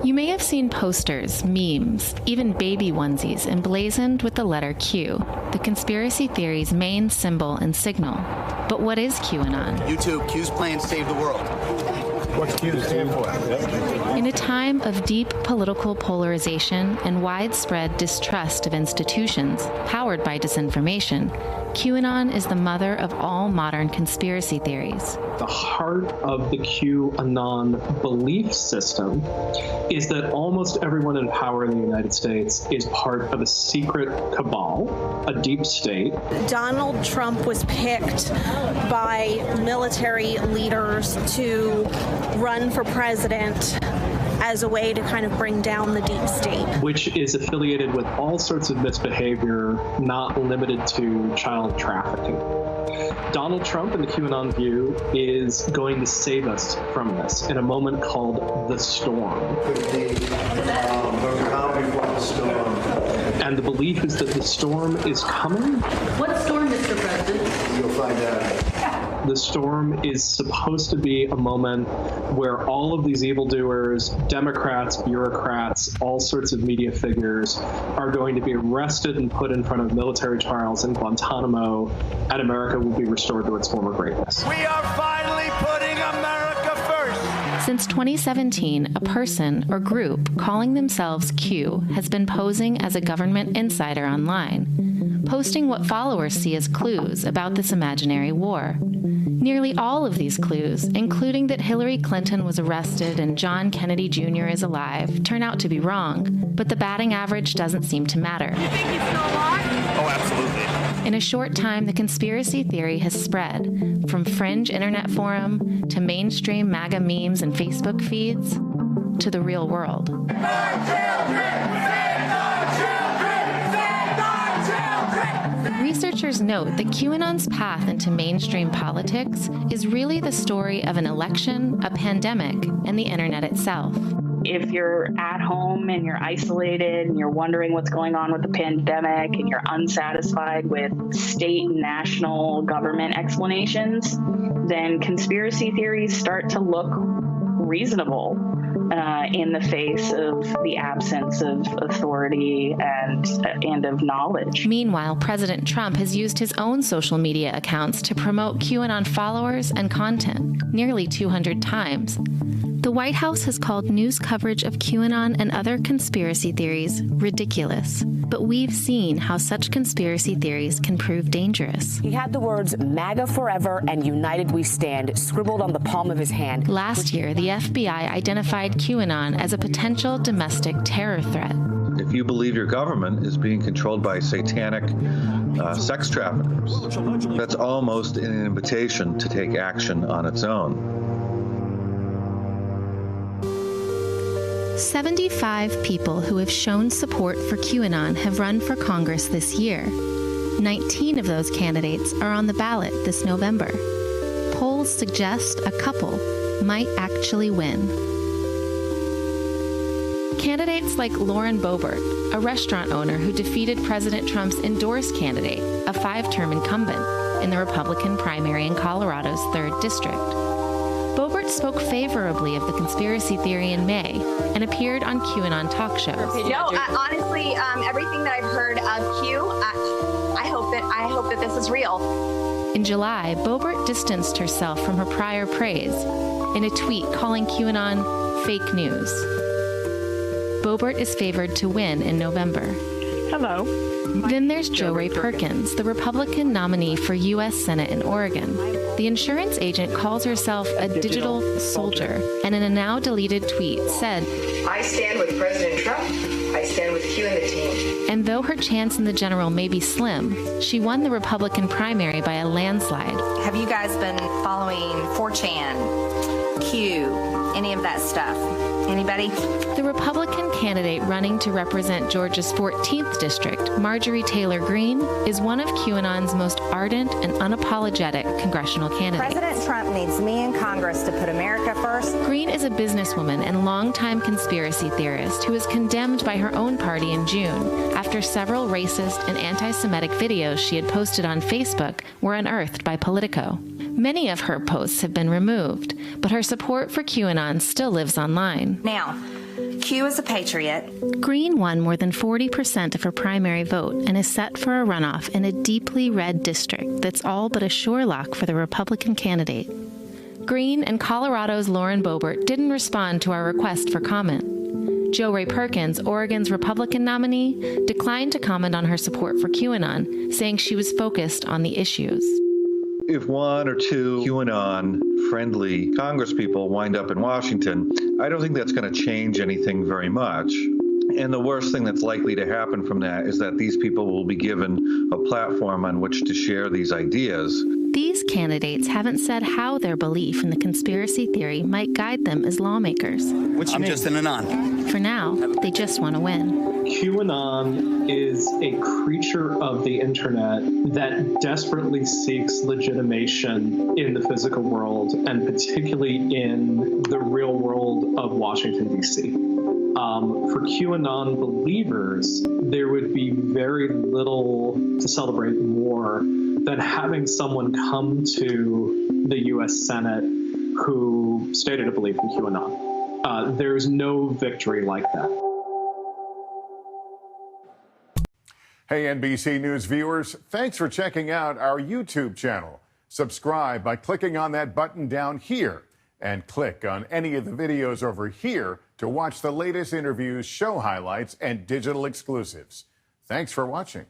You may have seen posters, memes, even baby onesies emblazoned with the letter Q, the conspiracy theory's main symbol and signal. But what is QAnon? YouTube, Q's plan to save the world. What's Q stand for? In a time of deep political polarization and widespread distrust of institutions powered by disinformation, QAnon is the mother of all modern conspiracy theories. The heart of the QAnon belief system is that almost everyone in power in the United States is part of a secret cabal, a deep state. Donald Trump was picked by military leaders to run for president as a way to kind of bring down the deep state. Which is affiliated with all sorts of misbehavior, not limited to child trafficking. Donald Trump, in the QAnon view, is going to save us from this in a moment called the storm. And the belief is that the storm is coming. What storm, Mr. President? You'll find out. The storm is supposed to be a moment where all of these evildoers, Democrats, bureaucrats, all sorts of media figures are going to be arrested and put in front of military trials in Guantanamo, and America will be restored to its former greatness. We are finally putting America first. Since 2017, a person or group calling themselves Q has been posing as a government insider online, posting what followers see as clues about this imaginary war. Nearly all of these clues, including that Hillary Clinton was arrested and John Kennedy Jr. is alive, turn out to be wrong, but the batting average doesn't seem to matter. You think he's still alive? Oh, absolutely. In a short time, the conspiracy theory has spread, from fringe internet forum to mainstream MAGA memes and Facebook feeds to the real world. Researchers note that QAnon's path into mainstream politics is really the story of an election, a pandemic, and the internet itself. If you're at home and you're isolated and you're wondering what's going on with the pandemic and you're unsatisfied with state and national government explanations, then conspiracy theories start to look reasonable in the face of the absence of authority and of knowledge. Meanwhile, President Trump has used his own social media accounts to promote QAnon followers and content nearly 200 times. The White House has called news coverage of QAnon and other conspiracy theories ridiculous, but we've seen how such conspiracy theories can prove dangerous. He had the words MAGA forever and United We Stand scribbled on the palm of his hand. Last year, the FBI identified QAnon as a potential domestic terror threat. If you believe your government is being controlled by satanic sex traffickers, that's almost an invitation to take action on its own. 75 people who have shown support for QAnon have run for Congress this year. 19 of those candidates are on the ballot this November. Polls suggest a couple might actually win. Candidates like Lauren Boebert, a restaurant owner who defeated President Trump's endorsed candidate, a 5-term incumbent, in the Republican primary in Colorado's 3rd District. Boebert spoke favorably of the conspiracy theory in May and appeared on QAnon talk shows. No, honestly, everything that I've heard of Q, I hope that this is real. In July, Boebert distanced herself from her prior praise in a tweet calling QAnon fake news. Boebert is favored to win in November. Hello. Then there's Jo Ray Perkins, the Republican nominee for U.S. Senate in Oregon. The insurance agent calls herself a digital soldier, and in a now-deleted tweet said, I stand with President Trump. I stand with Q and the team. And though her chance in the general may be slim, she won the Republican primary by a landslide. Have you guys been following 4chan, Q, any of that stuff? Anybody? The Republican candidate running to represent Georgia's 14th district, Marjorie Taylor Greene, is one of QAnon's most ardent and unapologetic congressional candidates. President Trump needs me in Congress to put America first. Greene is a businesswoman and longtime conspiracy theorist who was condemned by her own party in June after several racist and anti-Semitic videos she had posted on Facebook were unearthed by Politico. Many of her posts have been removed, but her support for QAnon still lives online. Now, Q is a patriot. Green won more than 40% of her primary vote and is set for a runoff in a deeply red district that's all but a sure lock for the Republican candidate. Green and Colorado's Lauren Boebert didn't respond to our request for comment. Jo Rae Perkins, Oregon's Republican nominee, declined to comment on her support for QAnon, saying she was focused on the issues. If one or two QAnon-friendly congresspeople wind up in Washington, I don't think that's going to change anything very much. And the worst thing that's likely to happen from that is that these people will be given a platform on which to share these ideas. These candidates haven't said how their belief in the conspiracy theory might guide them as lawmakers. I'm just an anon. For now, they just want to win. QAnon is a creature of the internet that desperately seeks legitimation in the physical world, and particularly in the real world of Washington, D.C. For QAnon believers, there would be very little to celebrate more than having someone come to the U.S. Senate who stated a belief in QAnon. There's no victory like that. Hey, NBC News viewers, thanks for checking out our YouTube channel. Subscribe by clicking on that button down here and click on any of the videos over here to watch the latest interviews, show highlights, and digital exclusives. Thanks for watching.